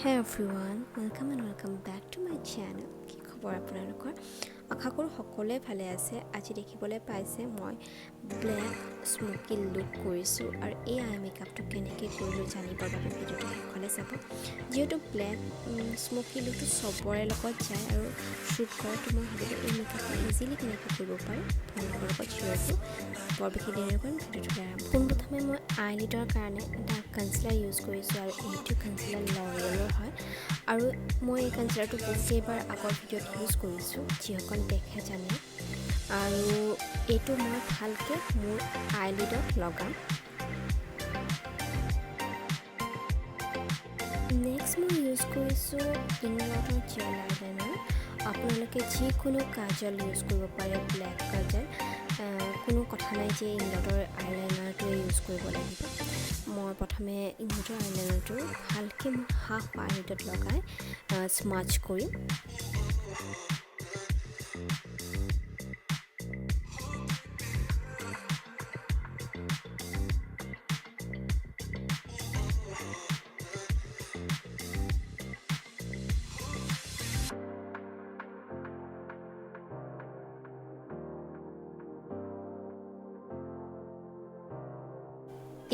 Hey everyone, welcome back to my channel. কি খবৰ আপোনালোকৰ? আশা কৰোঁ সকলোৱে ভালে আছে। আজি দেখিবলৈ পাইছে মই ব্লেক স্মোকি লুক কৰিছোঁ আৰু এই আই মেকআপটো কেনেকৈ কৰিলোঁ জানিবৰ বাবে ভিডিঅ'টো শেষলৈ চাব। যিহেতু ব্লেক স্মোকি লুকটো চবৰে লগত যায় আৰু শ্বুট কৰাটো মই ভাবিলোঁ এই মেকআপটো ইজিলি কেনেকৈ কৰিব পাৰোঁ আপোনালোকৰ লগত শ্বেয়াৰ কৰোঁ। বৰ বেছি দেৰি নকৰিম, ভিডিঅ'টো আৰম্ভ। পোনপ্ৰথমে মই আইলিডৰ কাৰণে এটা কনচিলাৰ ইউজ কৰিছোঁ আৰু এইটো কনচিলাৰ লৰিয়েলৰ হয় আৰু মই এই কনচিলাৰটো বহুকেইবাৰ আগৰ ভিডিঅ'ত ইউজ কৰিছোঁ, যিসকল দেখে জানে। আৰু এইটো মই ভালকৈ মোৰ আইলিডত লগাম। নেক্সট মই ইউজ কৰিছোঁ ইংলটৰ জেল আইলাইনাৰ। আপোনালোকে যিকোনো কাজল ইউজ কৰিব পাৰে, ব্লেক কাজল, কোনো কথা নাই যে ইংলটৰ আইলাইনাৰটোৱে ইউজ কৰিব লাগিব। মই প্ৰথমে ইংলটৰ আইলাইনাৰটো ভালকৈ হাফ আইলিডত লগাই স্মাচ কৰিম।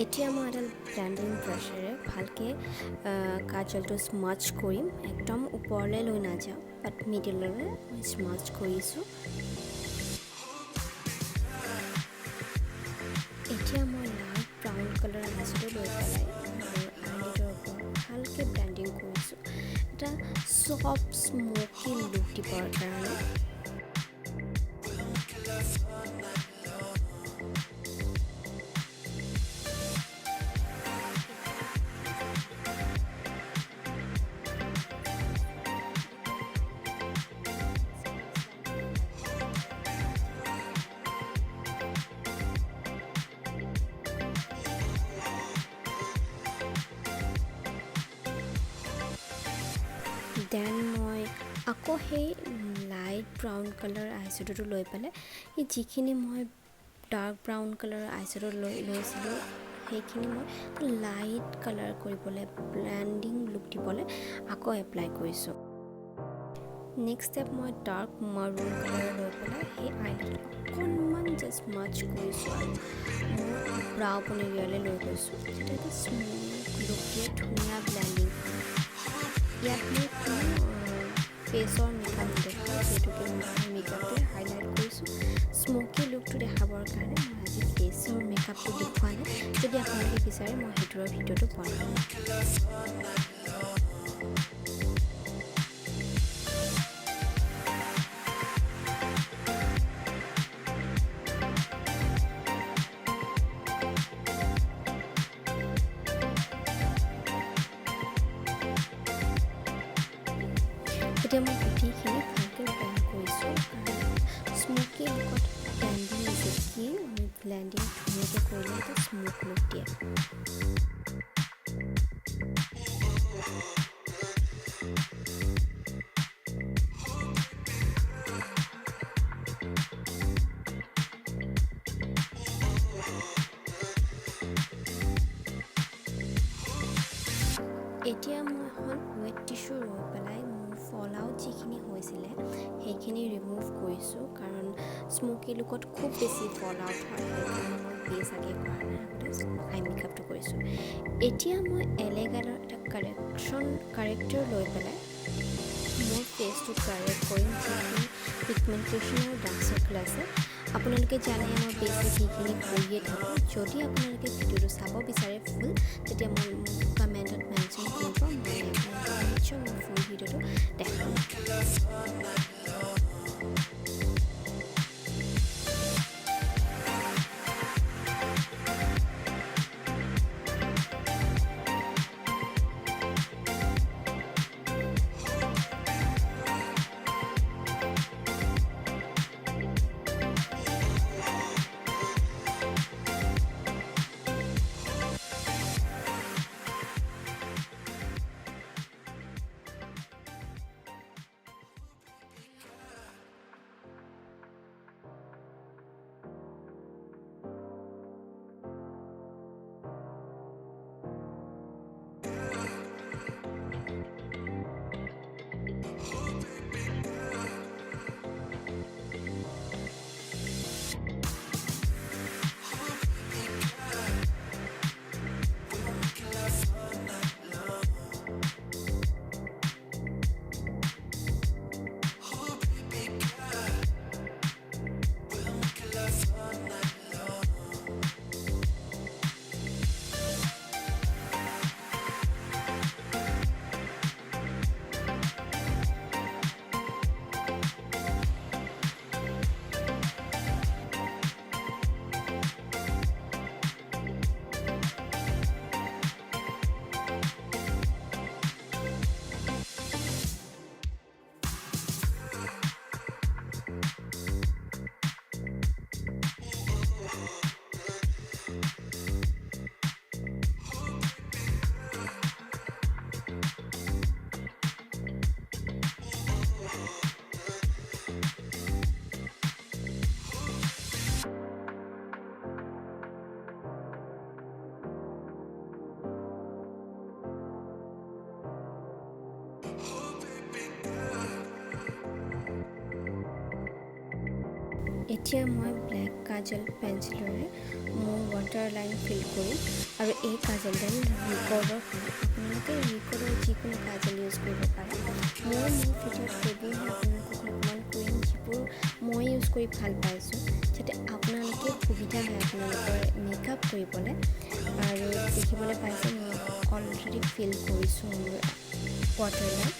এতিয়া মই এডাল ব্লেণ্ডিং ব্ৰাছেৰে ভালকৈ কাজলটো স্মাচ কৰিম। একদম ওপৰলৈ লৈ নাযাওঁ, বাট মিডিললৈ মই স্মাচ কৰিছোঁ। এতিয়া মই লাইট ব্ৰাউন কালাৰ আইশ্বেডো লৈ পেলাই আইলিডৰ ওপৰত ভালকৈ ব্লেণ্ডিং কৰিছোঁ, এটা চফ্ট স্মোকি লুক দিবৰ কাৰণে। দেন মই আকৌ সেই লাইট ব্ৰাউন কালাৰ আইশ্বেডোটো লৈ পেলাই এই যিখিনি মই ডাৰ্ক ব্ৰাউন কালাৰ আইশ্বেডো লৈছিলোঁ সেইখিনি মই লাইট কালাৰ কৰিবলৈ, ব্লেণ্ডিং লুক দিবলৈ আকৌ এপ্লাই কৰিছোঁ। নেক্সট ষ্টেপ মই ডাৰ্ক মাৰুন কালাৰ লৈ পেলাই সেই আইলিডত অকণমান জাষ্ট মাছ কৰিছোঁ আৰু মোৰ ব্ৰাও পন এৰিয়ালৈ লৈ গৈছোঁ, যাতে এটা স্মুথ লুক দিয়ে, ধুনীয়া ব্লেণ্ডিং। ইয়াত মই কোনো ফেচৰ মেকআপ নেদেখাওঁ, যিহেতুকে মই মেকআপটোৱে হাইলাইট কৰিছোঁ স্মোকি লুকটো দেখাবৰ কাৰণে। মই আজি ফেচৰ মেকআপটো দেখুওৱা নাই, যদি আপোনালোকে বিচাৰে মই সেইটোৰ ভিডিঅ'টো বনাম। এতিয়া মই গোটেইখিনি ভালকৈ ব্লেণ্ড কৰিছোঁ, কাৰণ স্মোকি লুকত ব্লেণ্ডিং বেছি, আমি ব্লেণ্ডিং ধুনীয়াকৈ কৰিলে এটা স্মুথ লুক দিয়ে। এতিয়া মই এখন ৱেট টিছ্যু লৈ পেলাই মোৰ ফল আউট যিখিনি হৈছিলে সেইখিনি ৰিমুভ কৰিছোঁ, কাৰণ স্মোকি লুকত খুব বেছি ফল আউট হয়, সেইকাৰণে মই ফেচ আগে কৰা নাই, আগতে আই মেকআপটো কৰিছোঁ। এতিয়া মই এলেগালৰ এটা কাৰেক্টৰ লৈ পেলাই মোৰ ফেচটো কাৰেক্ট কৰিম, যিখিনি পিগমেণ্টেশ্যন আৰু ডাৰ্ক চাৰ্কেল আছে। আপোনালোকে জানে মই বেছি সেইখিনি কৰিয়ে থাকোঁ। যদি আপোনালোকে ভিডিঅ'টো চাব বিচাৰে ফুল, তেতিয়া মই কমেণ্টত মেনশ্যন কৰিব, মই নিশ্চয় মোৰ ফুল ভিডিঅ'টো দেখাম। এতিয়া মই ব্লেক কাজল পেঞ্চিলেৰে মোৰ ৱাটাৰ লাইন ফিল কৰিম আৰু এই কাজলডাল ৰিকৰ্ডৰ হয়। আপোনালোকে ৰিকৰ্ডৰ যিকোনো কাজল ইউজ কৰিব পাৰে। মোৰ ভিডিঅ'ত সেইবোৰহে আপোনালোকক ৰিকমেণ্ড কৰিম যিবোৰ মই ইউজ কৰি ভাল পাইছোঁ, যাতে আপোনালোকে সুবিধা হয় আপোনালোকৰ মেকআপ কৰিবলৈ। আৰু দেখিবলৈ পাইছে মই অলৰেডি ফিল কৰিছোঁ মোৰ ৱাটাৰ লাইন।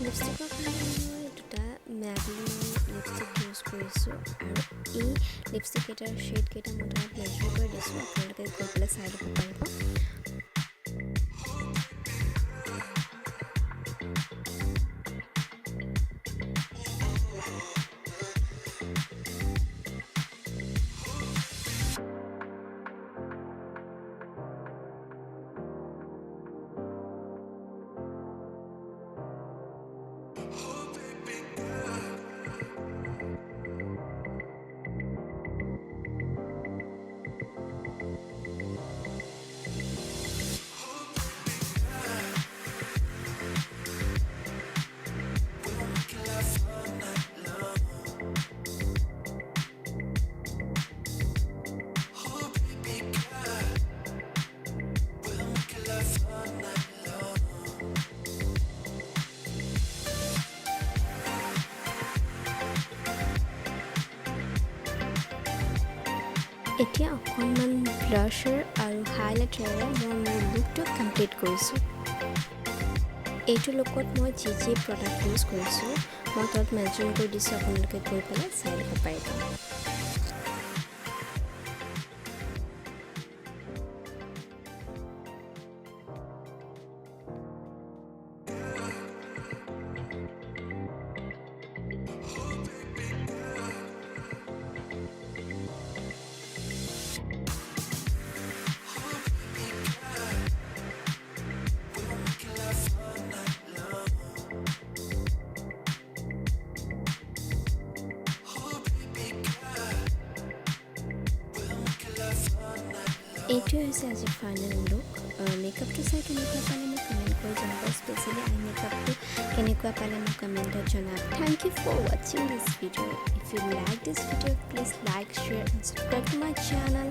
লিপষ্টিকৰ কাৰণে মই দুটা মেবলিনৰ লিপষ্টিক ইউজ কৰিছোঁ আৰু এই লিপষ্টিককেইটাৰ শ্বেডকেইটা মই তাত মেনশ্যন কৰি দিছোঁ, আপোনালোকে গৈ পেলাই চাই ল'ব পাৰিব। এতিয়া অকণমান ব্লাছাৰ আৰু হাইলাইটাৰেৰে মই মোৰ লুকটো কমপ্লিট কৰিছোঁ। এইটো লুকত মই যি যি প্ৰডাক্ট ইউজ কৰিছোঁ মই তাত মেনশ্যন কৰি দিছোঁ, আপোনালোকে গৈ পেলাই চাই ল'ব পাৰিব। এইটোৱে হৈছে আজিৰ ফাইনেল লুক। মেকআপটো চাই কেনেকুৱা পালে মোক কমেণ্ট কৰি জনাব, স্পেচিয়েলি আই মেকআপটো কেনেকুৱা পালে মোক কমেণ্টত জনাব। থেংক ইউ ফৰ ৱাচিং this video'. If you like this video' please like, share and subscribe to my channel.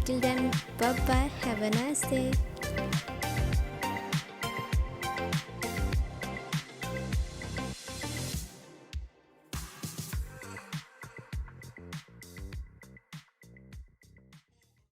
Till then, bye bye, have a nice day.